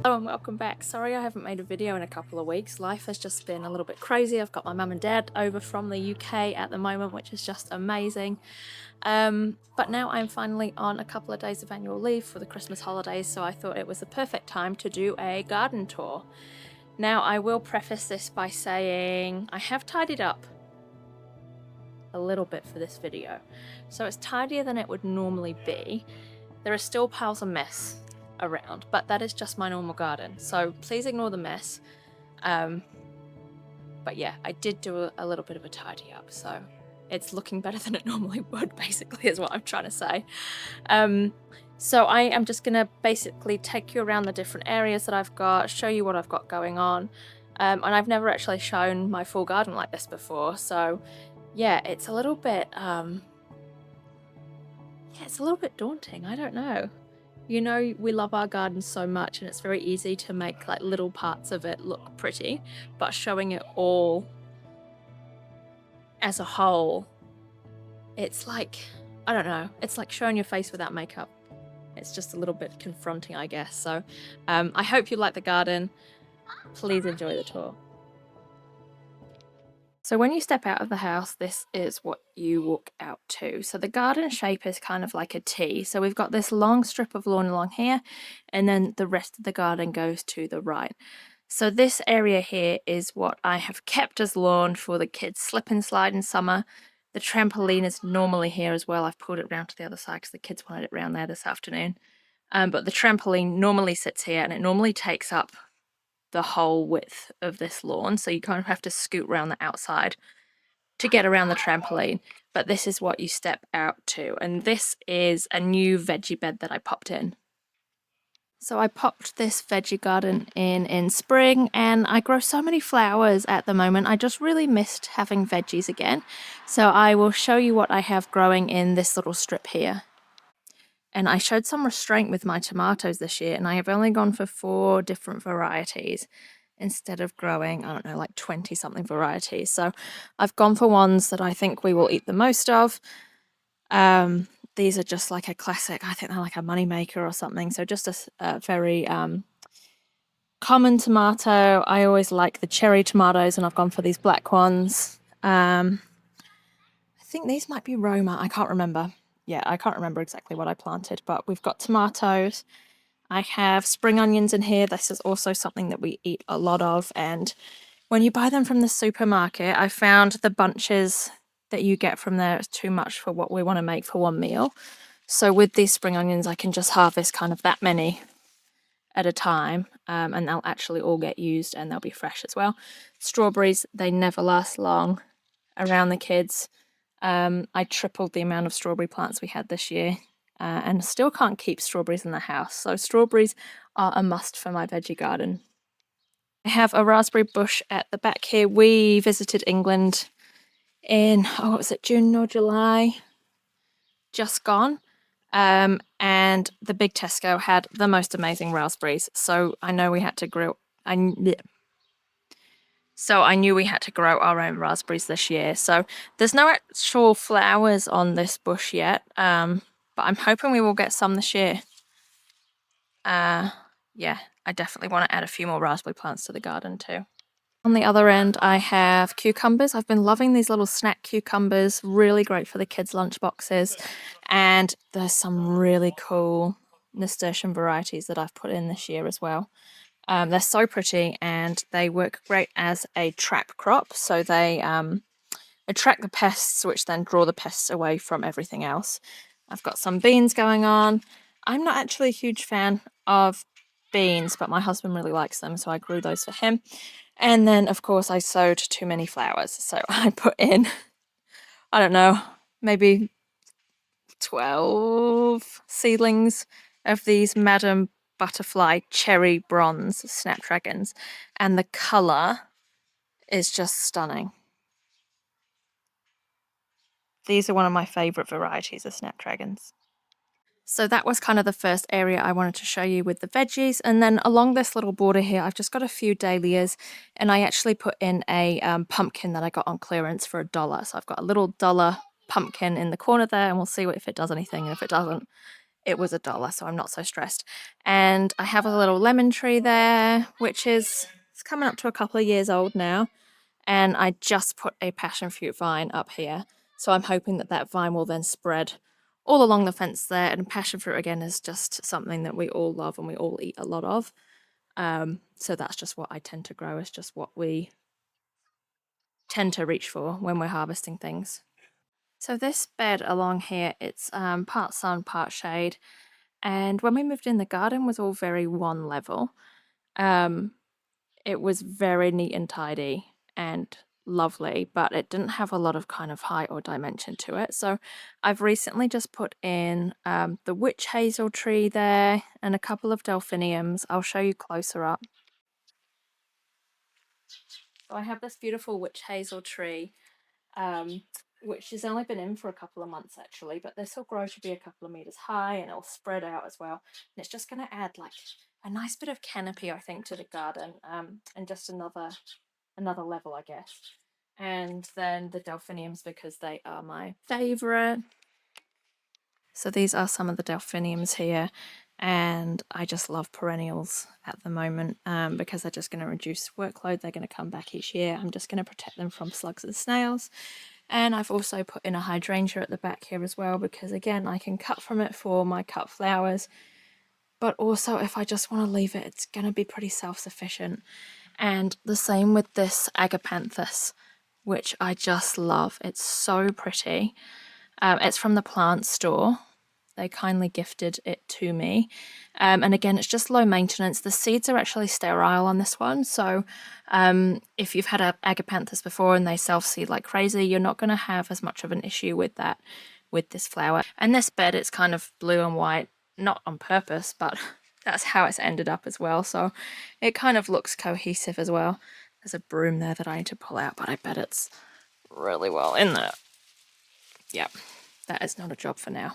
Hello and welcome back. Sorry I haven't made a video in a couple of weeks. Life has just been a little bit crazy. I've got my mum and dad over from the UK at the moment, which is just amazing. But now I'm finally on a couple of days of annual leave for the Christmas holidays, so I thought it was the perfect time to do a garden tour. Now I will preface this by saying I have tidied up a little bit for this video. So it's tidier than it would normally be. There are still piles of mess around, but that is just my normal garden, so please ignore the mess. But yeah, I did do a little bit of a tidy up, so it's looking better than it normally would, basically, is what I'm trying to say. So I am just gonna basically take you around the different areas that I've got, show you what I've got going on, and I've never actually shown my full garden like this before, so yeah, it's a little bit daunting. I don't know. You know, we love our garden so much and it's very easy to make like little parts of it look pretty, but showing it all as a whole, it's like, I don't know, it's like showing your face without makeup. It's just a little bit confronting, I guess. So I hope you like the garden. Please enjoy the tour. So when you step out of the house, this is what you walk out to. So the garden shape is kind of like a T. So we've got this long strip of lawn along here, and then the rest of the garden goes to the right. So this area here is what I have kept as lawn for the kids' slip and slide in summer. The trampoline is normally here as well. I've pulled it round to the other side because the kids wanted it round there this afternoon. But the trampoline normally sits here, and it normally takes up the whole width of this lawn, so you kind of have to scoot around the outside to get around the trampoline, but this is what you step out to, and this is a new veggie bed that I popped in. So I popped this veggie garden in spring, and I grow so many flowers at the moment. I just really missed having veggies again, so I will show you what I have growing in this little strip here. And I showed some restraint with my tomatoes this year, and I have only gone for 4 different varieties instead of growing, I don't know, like 20 something varieties. So I've gone for ones that I think we will eat the most of. These are just like a classic, I think they're like a money maker or something. So just a very common tomato. I always like the cherry tomatoes, and I've gone for these black ones. I think these might be Roma, I can't remember. Yeah, I can't remember exactly what I planted, but we've got tomatoes. I have spring onions in here. This is also something that we eat a lot of, and when you buy them from the supermarket, I found the bunches that you get from there is too much for what we want to make for one meal. So with these spring onions, I can just harvest kind of that many at a time, and they'll actually all get used and they'll be fresh as well. Strawberries, they never last long around the kids. I tripled the amount of strawberry plants we had this year, and still can't keep strawberries in the house. So strawberries are a must for my veggie garden. I have a raspberry bush at the back here. We visited England in, what was it, June or July? Just gone. And the big Tesco had the most amazing raspberries. So I know we had to grow. So I knew we had to grow our own raspberries this year. So there's no actual flowers on this bush yet, but I'm hoping we will get some this year. Yeah, I definitely want to add a few more raspberry plants to the garden too. On the other end, I have cucumbers. I've been loving these little snack cucumbers, really great for the kids' lunch boxes. And there's some really cool nasturtium varieties that I've put in this year as well. They're so pretty, and they work great as a trap crop. So they attract the pests, which then draw the pests away from everything else. I've got some beans going on. I'm not actually a huge fan of beans, but my husband really likes them, so I grew those for him. And then, of course, I sowed too many flowers. So I put in, I don't know, maybe 12 seedlings of these Madam Butterfly cherry bronze snapdragons, and the colour is just stunning. These are one of my favourite varieties of snapdragons. So that was kind of the first area I wanted to show you with the veggies, and then along this little border here I've just got a few dahlias, and I actually put in a pumpkin that I got on clearance for $1. So I've got a little $1 pumpkin in the corner there, and we'll see if it does anything, and if it doesn't, it was $1, so I'm not so stressed. And I have a little lemon tree there, which is it's coming up to a couple of years old now. And I just put a passion fruit vine up here. So I'm hoping that that vine will then spread all along the fence there. And passion fruit, again, is just something that we all love and we all eat a lot of. So that's just what I tend to grow. It's just what we tend to reach for when we're harvesting things. So this bed along here, it's part sun, part shade. And when we moved in, the garden was all very one level. It was very neat and tidy and lovely, but it didn't have a lot of kind of height or dimension to it. So I've recently just put in the witch hazel tree there and a couple of delphiniums. I'll show you closer up. So I have this beautiful witch hazel tree, which has only been in for a couple of months actually, but this will grow to be a couple of meters high and it'll spread out as well. And it's just going to add like a nice bit of canopy, I think, to the garden, and just another level, I guess. And then the delphiniums, because they are my favorite. So these are some of the delphiniums here, and I just love perennials at the moment because they're just going to reduce workload. They're going to come back each year. I'm just going to protect them from slugs and snails. And I've also put in a hydrangea at the back here as well because, again, I can cut from it for my cut flowers. But also, if I just want to leave it, it's going to be pretty self-sufficient. And the same with this agapanthus, which I just love. It's so pretty. It's from the plant store. They kindly gifted it to me. And again, it's just low maintenance. The seeds are actually sterile on this one. So if you've had agapanthus before and they self-seed like crazy, you're not going to have as much of an issue with that with this flower. And this bed, it's kind of blue and white, not on purpose, but that's how it's ended up as well. So it kind of looks cohesive as well. There's a broom there that I need to pull out, but I bet it's really well in there. Yep, that is not a job for now.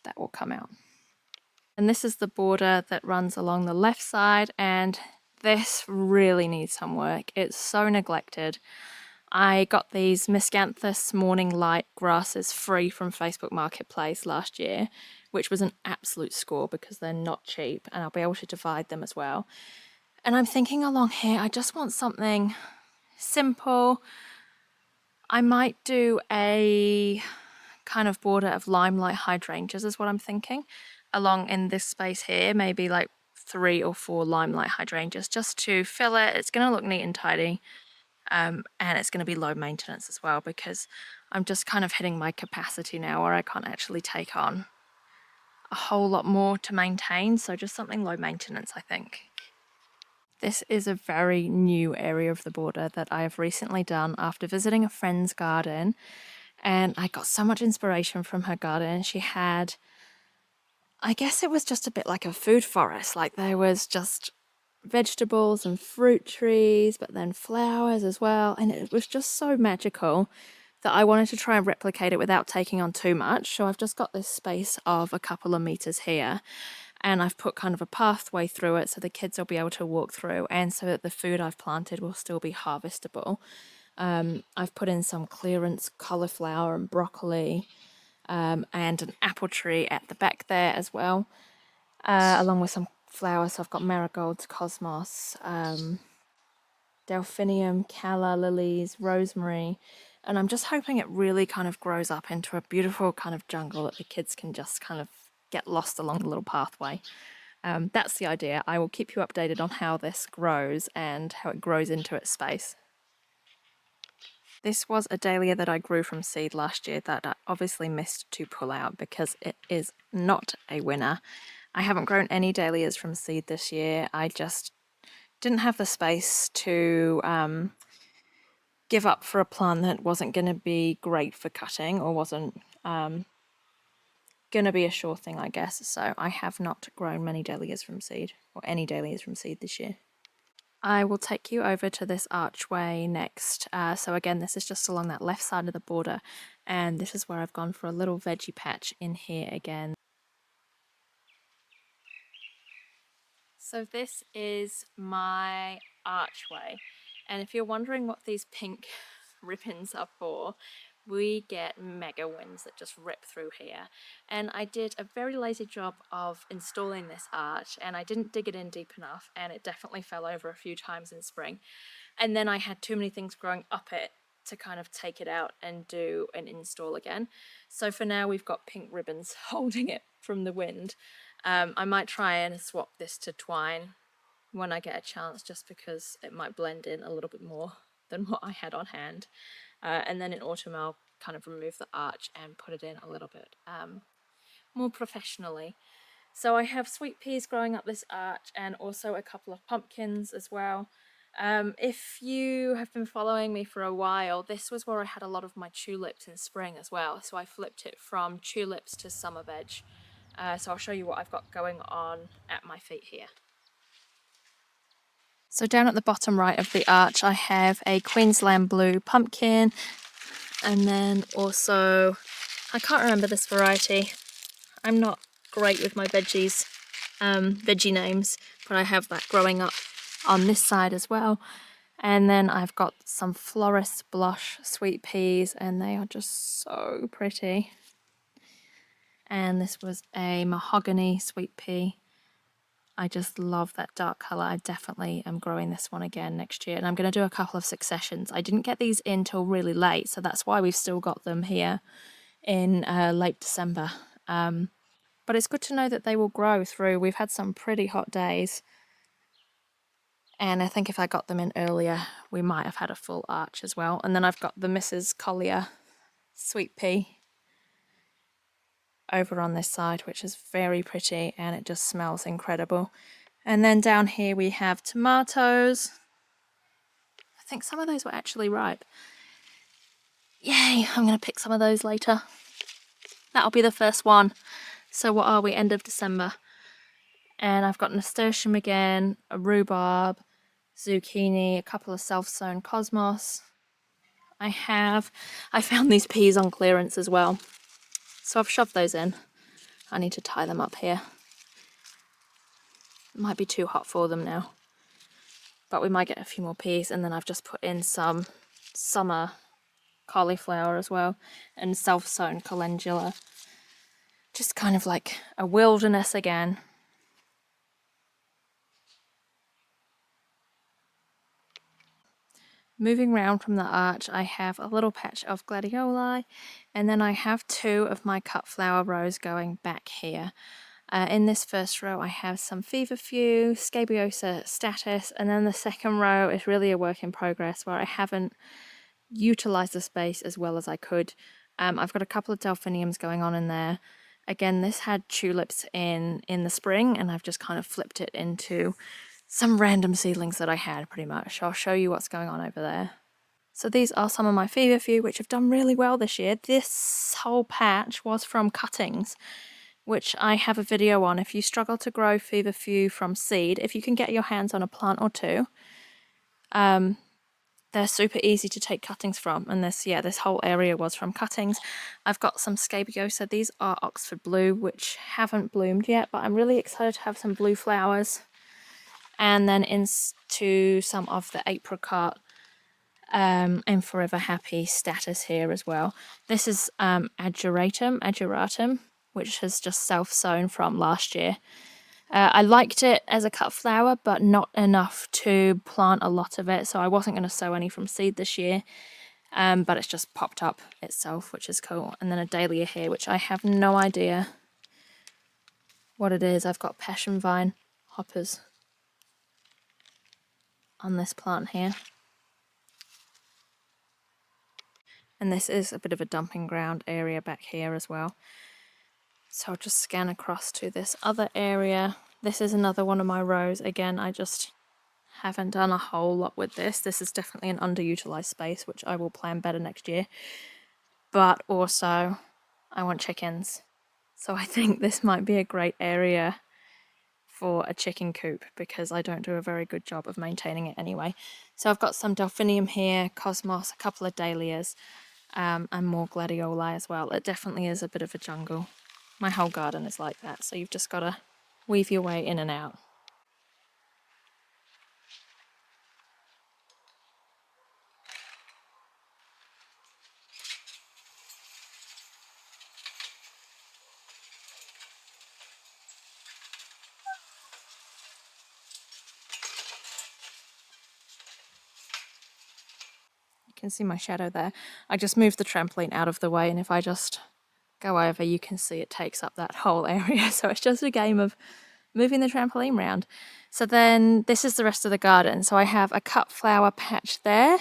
That will come out. And this is the border that runs along the left side, and this really needs some work. It's so neglected. I got these Miscanthus morning light grasses free from Facebook Marketplace last year, which was an absolute score because they're not cheap and I'll be able to divide them as well. And I'm thinking along here, I just want something simple. I might do a kind of border of limelight hydrangeas is what I'm thinking. Along in this space here, maybe like 3 or 4 limelight hydrangeas just to fill it. It's going to look neat and tidy. And it's going to be low maintenance as well because I'm just kind of hitting my capacity now where I can't actually take on a whole lot more to maintain. So just something low maintenance, I think. This is a very new area of the border that I have recently done after visiting a friend's garden. And I got so much inspiration from her garden. She had, I guess it was just a bit like a food forest. Like there was just vegetables and fruit trees, but then flowers as well. And it was just so magical that I wanted to try and replicate it without taking on too much. So I've just got this space of a couple of meters here. And I've put kind of a pathway through it so the kids will be able to walk through and so that the food I've planted will still be harvestable. I've put in some clearance cauliflower and broccoli and an apple tree at the back there as well, along with some flowers. So I've got marigolds, cosmos, delphinium, calla lilies, rosemary, and I'm just hoping it really kind of grows up into a beautiful kind of jungle that the kids can just kind of get lost along the little pathway. That's the idea. I will keep you updated on how this grows and how it grows into its space. This was a dahlia that I grew from seed last year that I obviously missed to pull out because it is not a winner. I haven't grown any dahlias from seed this year. I just didn't have the space to give up for a plant that wasn't going to be great for cutting or wasn't going to be a sure thing, I guess. So I have not grown many dahlias from seed or any dahlias from seed this year. I will take you over to this archway next. So again, this is just along that left side of the border, and this is where I've gone for a little veggie patch in here again. So this is my archway, and if you're wondering what these pink ribbons are for, we get mega winds that just rip through here. And I did a very lazy job of installing this arch, and I didn't dig it in deep enough, and it definitely fell over a few times in spring. And then I had too many things growing up it to kind of take it out and do an install again. So for now we've got pink ribbons holding it from the wind. I might try and swap this to twine when I get a chance, just because it might blend in a little bit more than what I had on hand. And then in autumn I'll kind of remove the arch and put it in a little bit more professionally. So I have sweet peas growing up this arch, and also a couple of pumpkins as well. If you have been following me for a while, this was where I had a lot of my tulips in spring as well. So I flipped it from tulips to summer veg. So I'll show you what I've got going on at my feet here. So down at the bottom right of the arch, I have a Queensland blue pumpkin, and then also, I can't remember this variety. I'm not great with my veggies, veggie names, but I have that growing up on this side as well. And then I've got some Florist Blush sweet peas, and they are just so pretty. And this was a mahogany sweet pea. I just love that dark colour. I definitely am growing this one again next year, and I'm going to do a couple of successions. I didn't get these in till really late, so that's why we've still got them here in late December. But it's good to know that they will grow through. We've had some pretty hot days, and I think if I got them in earlier, we might have had a full arch as well. And then I've got the Mrs. Collier sweet pea over on this side, which is very pretty, and it just smells incredible. And then down here we have tomatoes. I think some of those were actually ripe. Yay, I'm going to pick some of those later. That'll be the first one. So what are we, end of December? And I've got nasturtium again, a rhubarb, zucchini, a couple of self-sown cosmos. I found these peas on clearance as well, so I've shoved those in. I need to tie them up here. It might be too hot for them now, but we might get a few more peas. And then I've just put in some summer cauliflower as well, and self-sown calendula. Just kind of like a wilderness again. Moving round from the arch, I have a little patch of gladioli, and then I have two of my cut flower rows going back here. In this first row, I have some feverfew, scabiosa status, and then the second row is really a work in progress where I haven't utilised the space as well as I could. I've got a couple of delphiniums going on in there. Again, this had tulips in the spring, and I've just kind of flipped it into some random seedlings that I had, pretty much. I'll show you what's going on over there. So these are some of my feverfew, which have done really well this year. This whole patch was from cuttings, which I have a video on. If you struggle to grow feverfew from seed, if you can get your hands on a plant or two, they're super easy to take cuttings from. And this whole area was from cuttings. I've got some scabiosa. These are Oxford Blue, which haven't bloomed yet, but I'm really excited to have some blue flowers. And then into some of the apricot and Forever Happy status here as well. This is ageratum, which has just self-sown from last year. I liked it as a cut flower, but not enough to plant a lot of it, so I wasn't going to sow any from seed this year. But it's just popped up itself, which is cool. And then a dahlia here, which I have no idea what it is. I've got passion vine hoppers on this plant here. And this is a bit of a dumping ground area back here as well. So I'll just scan across to this other area. This is another one of my rows. Again, I just haven't done a whole lot with this. This is definitely an underutilized space, which I will plan better next year. But also, I want chickens. So I think this might be a great area for a chicken coop, because I don't do a very good job of maintaining it anyway. So I've got some delphinium here, cosmos, a couple of dahlias, and more gladioli as well. It definitely is a bit of a jungle. My whole garden is like that, so you've just got to weave your way in and out. can see my shadow there. I just moved the trampoline out of the way, and if I just go over, you can see it takes up that whole area. So it's just a game of moving the trampoline around. So then this is the rest of the garden. So I have a cut flower patch there,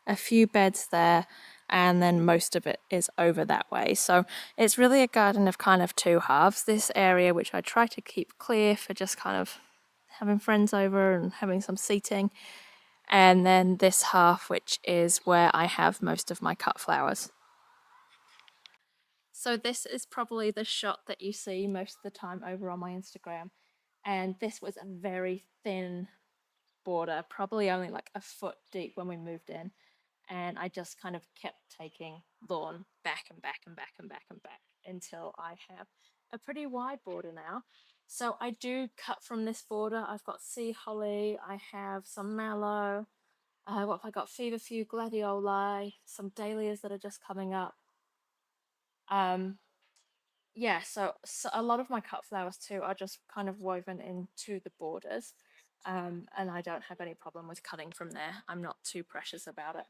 a few beds there, and then most of it is over that way. So it's really a garden of kind of two halves. This area, which I try to keep clear for just kind of having friends over and having some seating, and then this half, which is where I have most of my cut flowers. So this is probably the shot that you see most of the time over on my Instagram, and this was a very thin border, probably only like a foot deep when we moved in, and I just kind of kept taking lawn back and back and back and back and back until I have a pretty wide border now. So I do cut from this border. I've got sea holly, I have some mallow, what have I got? Feverfew, gladioli, some dahlias that are just coming up. Um, yeah, so a lot of my cut flowers too are just kind of woven into the borders. And I don't have any problem with cutting from there. I'm not too precious about it.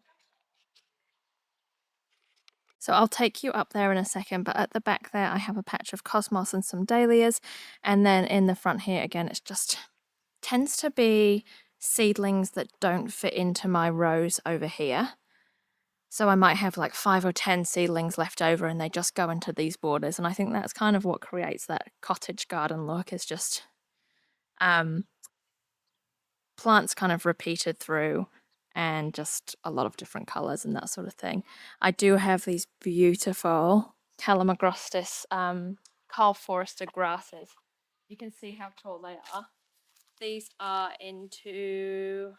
So I'll take you up there in a second, but at the back there I have a patch of cosmos and some dahlias, and then in the front here again it's just tends to be seedlings that don't fit into my rows over here. So I might have like 5 or 10 seedlings left over and they just go into these borders, and I think that's kind of what creates that cottage garden look, is just um, plants kind of repeated through and just a lot of different colours and that sort of thing. I do have these beautiful Calamagrostis Karl Forester grasses. You can see how tall they are. These are into,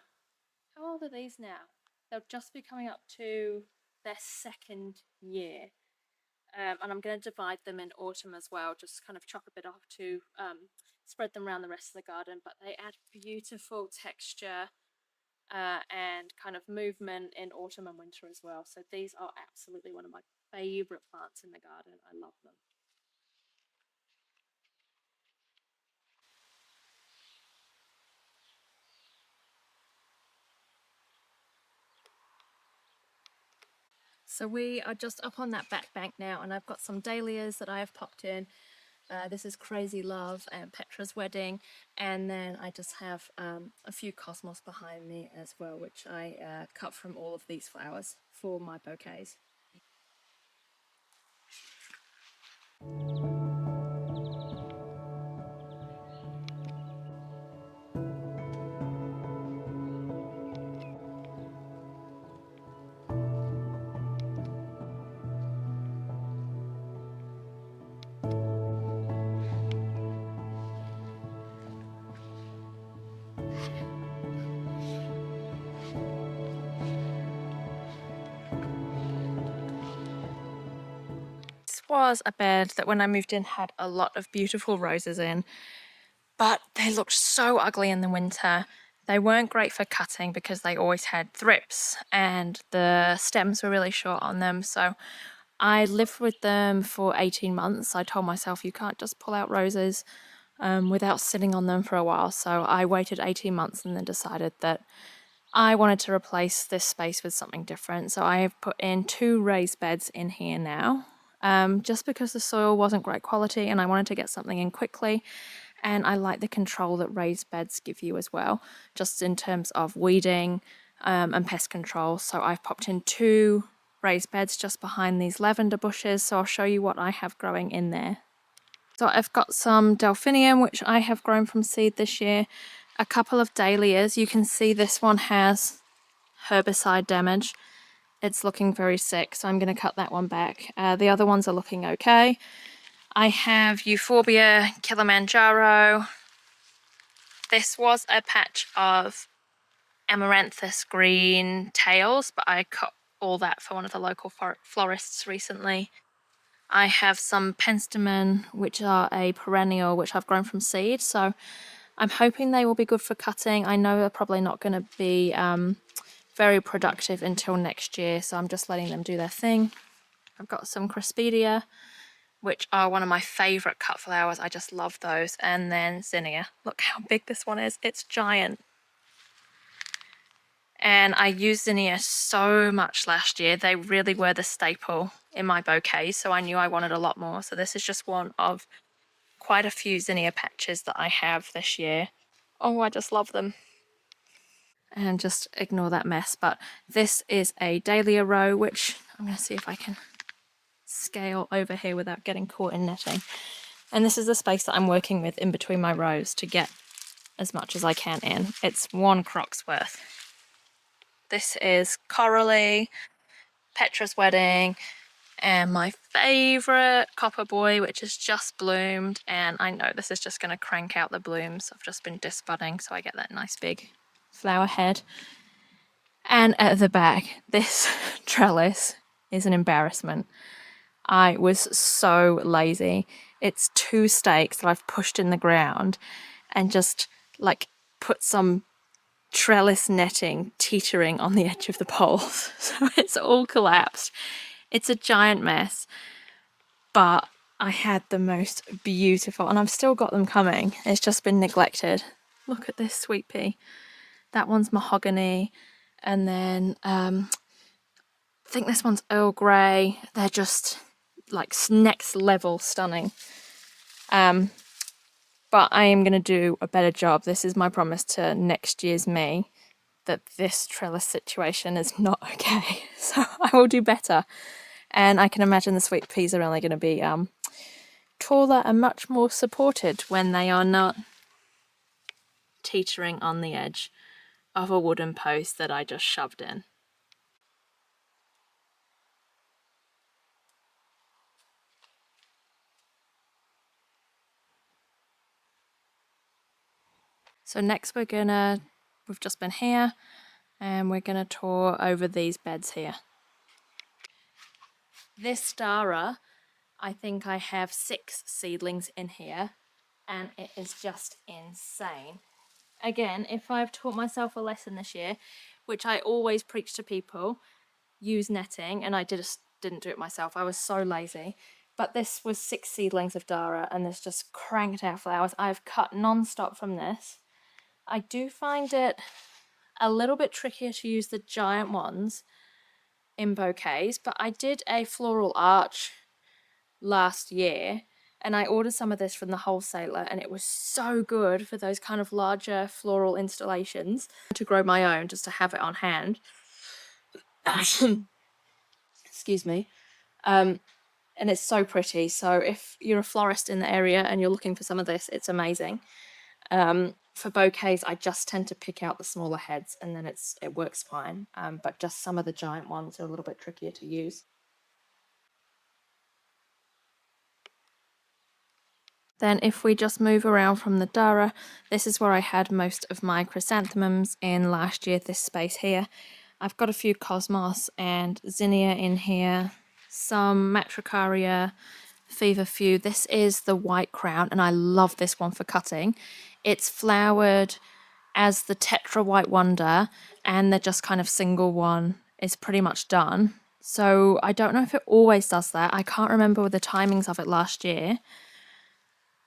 how old are these now? They'll just be coming up to their second year. And I'm going to divide them in autumn as well, just kind of chop a bit off to spread them around the rest of the garden. But they add beautiful texture and kind of movement in autumn and winter as well. So these are absolutely one of my favourite plants in the garden. I love them. So we are just up on that back bank now, and I've got some dahlias that I have popped in. This is Crazy Love and Petra's Wedding, and then I just have a few cosmos behind me as well, which I cut from all of these flowers for my bouquets. This was a bed that when I moved in had a lot of beautiful roses in, but they looked so ugly in the winter. They weren't great for cutting because they always had thrips and the stems were really short on them. So I lived with them for 18 months. I told myself you can't just pull out roses without sitting on them for a while. So I waited 18 months and then decided that I wanted to replace this space with something different. So I have put in 2 raised beds in here now, just because the soil wasn't great quality and I wanted to get something in quickly. And I like the control that raised beds give you as well, just in terms of weeding and pest control. So I've popped in 2 raised beds just behind these lavender bushes. So I'll show you what I have growing in there. So I've got some delphinium, which I have grown from seed this year, a couple of dahlias. You can see this one has herbicide damage. It's looking very sick, so I'm going to cut that one back. The other ones are looking okay. I have Euphorbia Kilimanjaro. This was a patch of amaranthus green tails, but I cut all that for one of the local florists recently. I have some penstemon, which are a perennial, which I've grown from seed, so I'm hoping they will be good for cutting. I know they're probably not going to be very productive until next year, so I'm just letting them do their thing. I've got some Craspedia, which are one of my favourite cut flowers. I just love those. And then zinnia. Look how big this one is. It's giant. And I used zinnia so much last year. They really were the staple in my bouquet, so I knew I wanted a lot more. So this is just one of quite a few zinnia patches that I have this year. Oh, I just love them. And just ignore that mess. But this is a dahlia row, which I'm going to see if I can scale over here without getting caught in netting. And this is the space that I'm working with in between my rows to get as much as I can in. It's 1 croc's worth. This is Coralie, Petra's Wedding, and my favourite Copper Boy, which has just bloomed. And I know this is just going to crank out the blooms. I've just been disbudding, so I get that nice big flower head. And at the back, this trellis is an embarrassment. I was so lazy. It's 2 stakes that I've pushed in the ground and just like put some trellis netting teetering on the edge of the poles. So it's all collapsed. It's a giant mess, but I had the most beautiful, and I've still got them coming. It's just been neglected. Look at this sweet pea. That one's mahogany, and then I think this one's Earl Grey. They're just like next level stunning. But I am going to do a better job. This is my promise to next year's me, that this trellis situation is not okay. So I will do better. And I can imagine the sweet peas are only going to be taller and much more supported when they are not teetering on the edge of a wooden post that I just shoved in. So next we've just been here, and we're gonna tour over these beds here. This Dara, I think I have 6 seedlings in here, and it is just insane. Again, if I've taught myself a lesson this year, which I always preach to people, use netting, and I didn't do it myself. I was so lazy. But this was 6 seedlings of Dara, and this just cranked out flowers. I've cut non-stop from this. I do find it a little bit trickier to use the giant ones in bouquets, but I did a floral arch last year, and I ordered some of this from the wholesaler, and it was so good for those kind of larger floral installations to grow my own, just to have it on hand. Excuse me. And it's so pretty. So if you're a florist in the area and you're looking for some of this, it's amazing. For bouquets, I just tend to pick out the smaller heads, and then it works fine. But just some of the giant ones are a little bit trickier to use. Then if we just move around from the Dara, this is where I had most of my chrysanthemums in last year, this space here. I've got a few cosmos and zinnia in here, some matricaria, feverfew. This is the white crown, and I love this one for cutting. It's flowered as the Tetra White Wonder, and the just kind of single one is pretty much done. So I don't know if it always does that. I can't remember the timings of it last year.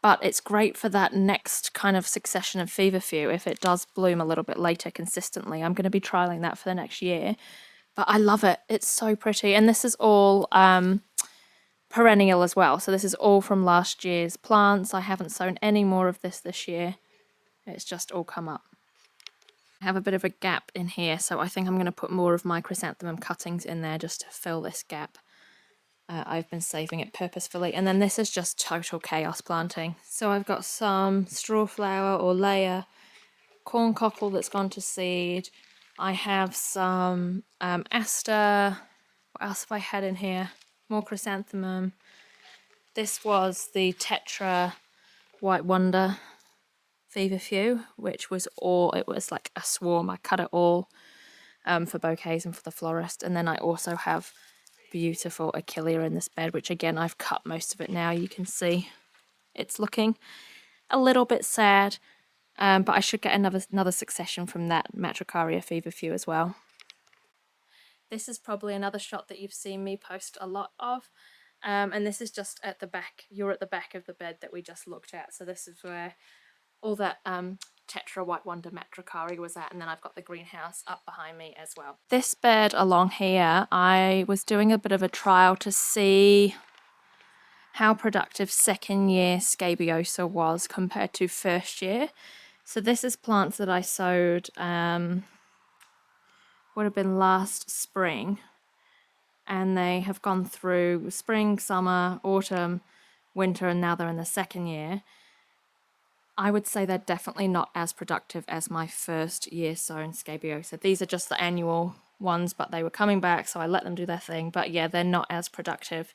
But it's great for that next kind of succession of feverfew if it does bloom a little bit later consistently. I'm going to be trialing that for the next year. But I love it. It's so pretty. And this is all perennial as well. So this is all from last year's plants. I haven't sown any more of this year. It's just all come up. I have a bit of a gap in here, so I think I'm going to put more of my chrysanthemum cuttings in there just to fill this gap. I've been saving it purposefully. And then this is just total chaos planting. So I've got some strawflower or layer, corn cockle that's gone to seed. I have some aster. What else have I had in here? More chrysanthemum. This was the Tetra White Wonder feverfew, which was it was like a swarm. I cut it all for bouquets and for the florist. And then I also have beautiful Achillea in this bed, which again I've cut most of it now. You can see it's looking a little bit sad, but I should get another succession from that Matricaria feverfew as well. This is probably another shot that you've seen me post a lot of, and this is just at the back. You're at the back of the bed that we just looked at, so this is where all that Tetra White Wonder Matricari was at, and then I've got the greenhouse up behind me as well. This bed along here, I was doing a bit of a trial to see how productive second year Scabiosa was compared to first year. So this is plants that I sowed, would have been last spring, and they have gone through spring, summer, autumn, winter, and now they're in the second year. I would say they're definitely not as productive as my first year sown Scabiosa. These are just the annual ones, but they were coming back, so I let them do their thing. But yeah, they're not as productive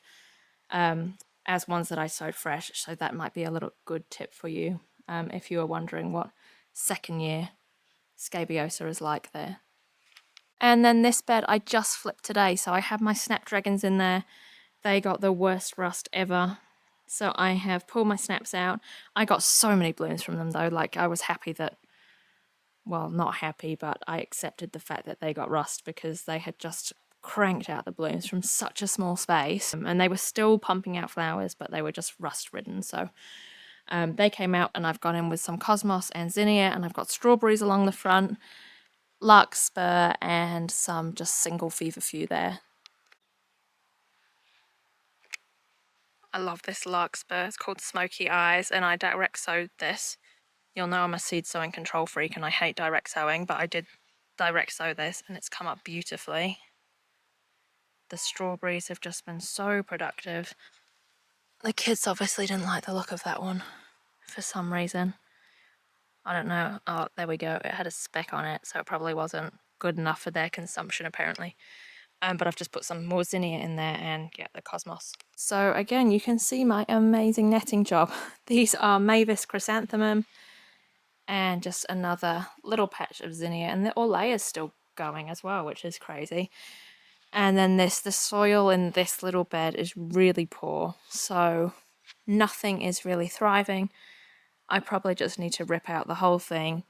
as ones that I sowed fresh, so that might be a little good tip for you if you are wondering what second year Scabiosa is like there. And then this bed I just flipped today, so I have my snapdragons in there. They got the worst rust ever. So I have pulled my snaps out. I got so many blooms from them though, like I was happy that, well, not happy, but I accepted the fact that they got rust because they had just cranked out the blooms from such a small space, and they were still pumping out flowers, but they were just rust ridden. So they came out, and I've gone in with some cosmos and zinnia, and I've got strawberries along the front, larkspur, and some just single feverfew there. I love this larkspur. It's called Smoky Eyes, and I direct sowed this. You'll know I'm a seed sowing control freak and I hate direct sowing, but I did direct sow this and it's come up beautifully. The strawberries have just been so productive. The kids obviously didn't like the look of that one for some reason. I don't know. Oh, there we go. It had a speck on it, so it probably wasn't good enough for their consumption apparently. But I've just put some more zinnia in there and yeah, the cosmos. So again, you can see my amazing netting job. These are Mavis chrysanthemum and just another little patch of zinnia, and the Orlea is still going as well, which is crazy. And then the soil in this little bed is really poor, so nothing is really thriving. I probably just need to rip out the whole thing,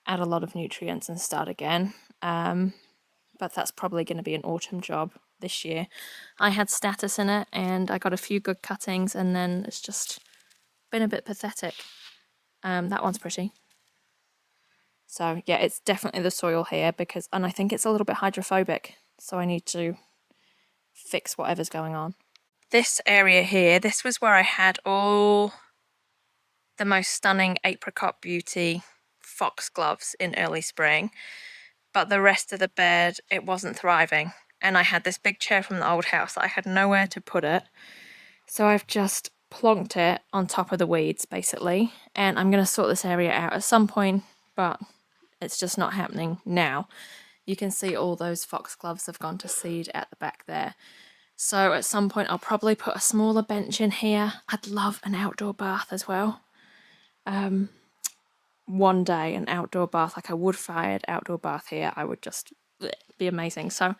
add a lot of nutrients and start again. But that's probably going to be an autumn job this year. I had status in it and I got a few good cuttings, and then it's just been a bit pathetic. That one's pretty. So yeah, it's definitely the soil here and I think it's a little bit hydrophobic, so I need to fix whatever's going on. This area here, this was where I had all the most stunning apricot beauty foxgloves in early spring, but the rest of the bed, it wasn't thriving. And I had this big chair from the old house that I had nowhere to put it, so I've just plonked it on top of the weeds basically, and I'm going to sort this area out at some point, but it's just not happening now. You can see all those foxgloves have gone to seed at the back there. So at some point I'll probably put a smaller bench in here. I'd love an outdoor bath as well. One day an outdoor bath, like a wood-fired outdoor bath here, I would just be amazing. So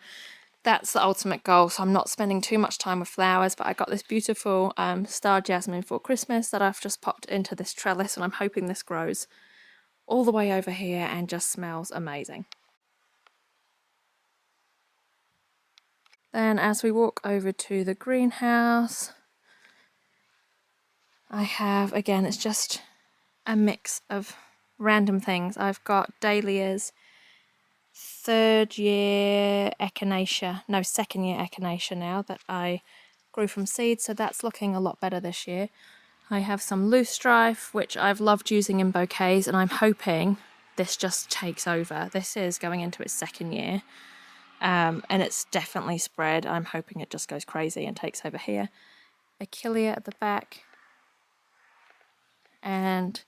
that's the ultimate goal. So I'm not spending too much time with flowers, but I got this beautiful star jasmine for Christmas that I've just popped into this trellis, and I'm hoping this grows all the way over here and just smells amazing. Then as we walk over to the greenhouse, I have, again, it's just a mix of random things. I've got dahlias, second year echinacea now that I grew from seed, so that's looking a lot better this year. I have some loosestrife, which I've loved using in bouquets, and I'm hoping this just takes over. This is going into its second year, and it's definitely spread. I'm hoping it just goes crazy and takes over here. Achillea at the back, and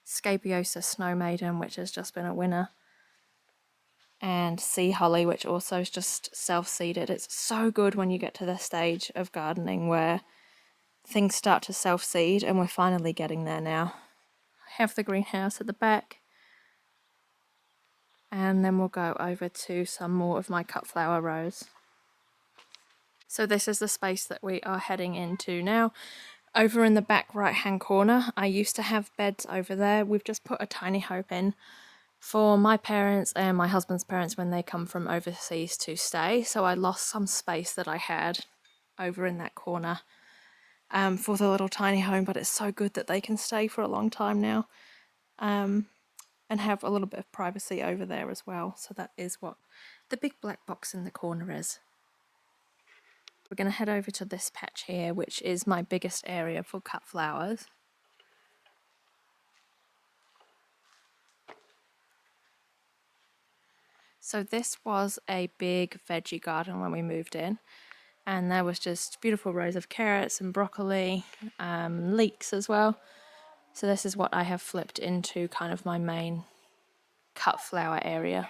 Scabiosa Snow Maiden, which has just been a winner, and Sea Holly, which also is just self-seeded. It's so good when you get to the stage of gardening where things start to self-seed, and we're finally getting there now. I have the greenhouse at the back, and then we'll go over to some more of my cut flower rows. So this is the space that we are heading into now. Over in the back right hand corner, I used to have beds over there. We've just put a tiny home in for my parents and my husband's parents when they come from overseas to stay. So I lost some space that I had over in that corner for the little tiny home, but it's so good that they can stay for a long time now. and have a little bit of privacy over there as well. So that is what the big black box in the corner is. We're going to head over to this patch here, which is my biggest area for cut flowers. So this was a big veggie garden when we moved in, and there was just beautiful rows of carrots and broccoli, leeks as well. So this is what I have flipped into kind of my main cut flower area.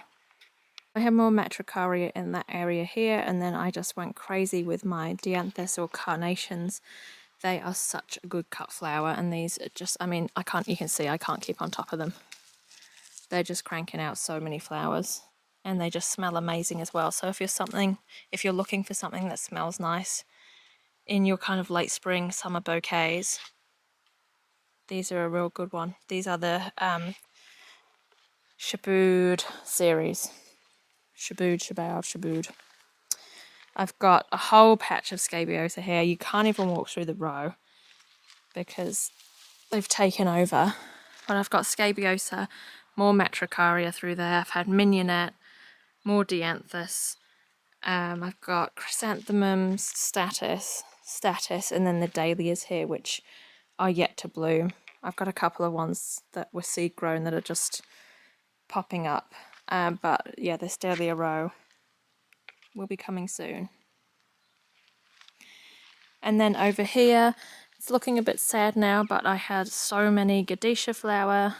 I have more Metricaria in that area here, and then I just went crazy with my dianthus or carnations. They are such a good cut flower, and these are just, I mean, you can see I can't keep on top of them. They're just cranking out so many flowers, and they just smell amazing as well. So if you're looking for something that smells nice in your kind of late spring, summer bouquets, these are a real good one. These are the Shabud series. Shabud. I've got a whole patch of scabiosa here. You can't even walk through the row because they've taken over. But I've got scabiosa, more Metricaria through there. I've had mignonette, more dianthus. I've got chrysanthemums, status, and then the dahlias here, which are yet to bloom. I've got a couple of ones that were seed grown that are just popping up. But yeah, this dahlia row will be coming soon. And then over here, it's looking a bit sad now, but I had so many Gadisha flower,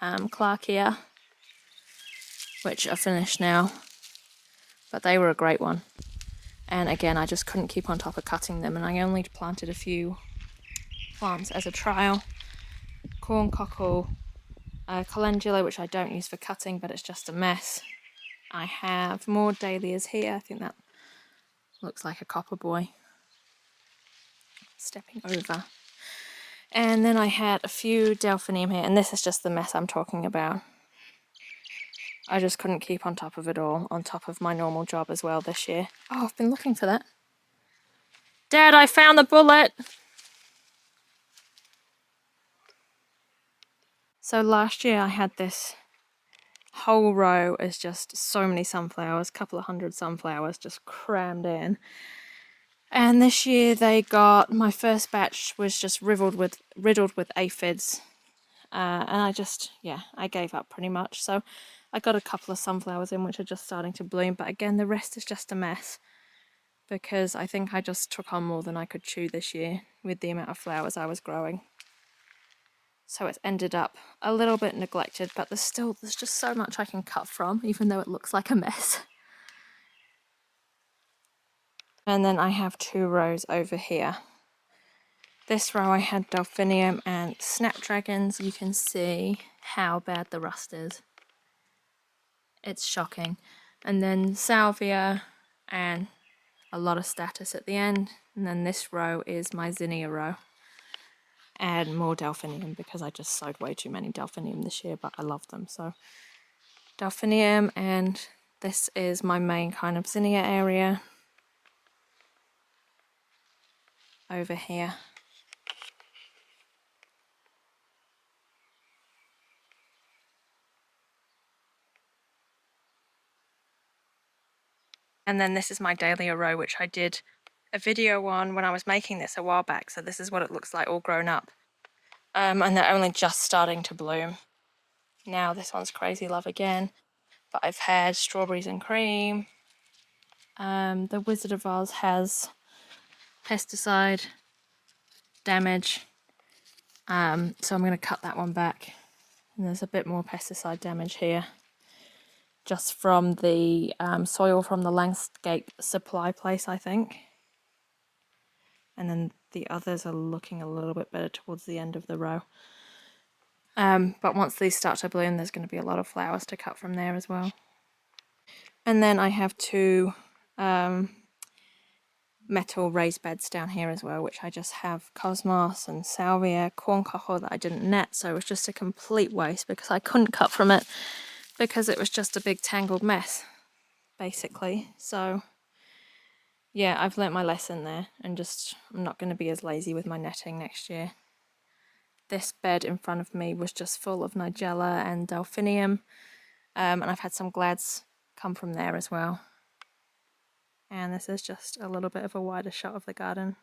Clarkia, which are finished now, but they were a great one. And again, I just couldn't keep on top of cutting them, and I only planted a few plants as a trial. Corn cockle, calendula, which I don't use for cutting, but it's just a mess. I have more dahlias here. I think that looks like a copper boy stepping over. And then I had a few delphinium here, and this is just the mess I'm talking about. I just couldn't keep on top of it all, on top of my normal job as well this year. Oh, I've been looking for that. Dad, I found the bullet! So last year I had this whole row as just so many sunflowers, couple of hundred sunflowers just crammed in. And this year my first batch was just riddled with aphids. And I gave up pretty much. So I got a couple of sunflowers in which are just starting to bloom, but again, the rest is just a mess because I think I just took on more than I could chew this year with the amount of flowers I was growing. So it's ended up a little bit neglected, but there's just so much I can cut from, even though it looks like a mess. And then I have two rows over here. This row I had delphinium and snapdragons. You can see how bad the rust is. It's shocking. And then salvia and a lot of status at the end. And then this row is my zinnia row. And more delphinium because I just sowed way too many delphinium this year, but I love them. So delphinium, and this is my main kind of zinnia area over here. And then this is my dahlia row, which I did a video on when I was making this a while back. So this is what it looks like all grown up. And they're only just starting to bloom. Now this one's crazy love again. But I've had strawberries and cream. The Wizard of Oz has pesticide damage. So I'm going to cut that one back. And there's a bit more pesticide damage here. Just from the soil from the landscape supply place, I think. And then the others are looking a little bit better towards the end of the row. But once these start to bloom, there's going to be a lot of flowers to cut from there as well. And then I have two metal raised beds down here as well, which I just have cosmos and salvia, corn cockle that I didn't net, so it was just a complete waste because I couldn't cut from it because it was just a big tangled mess, basically. So yeah, I've learnt my lesson there, and I'm not going to be as lazy with my netting next year. this bed in front of me was just full of nigella and delphinium, and I've had some glads come from there as well. And this is just a little bit of a wider shot of the garden.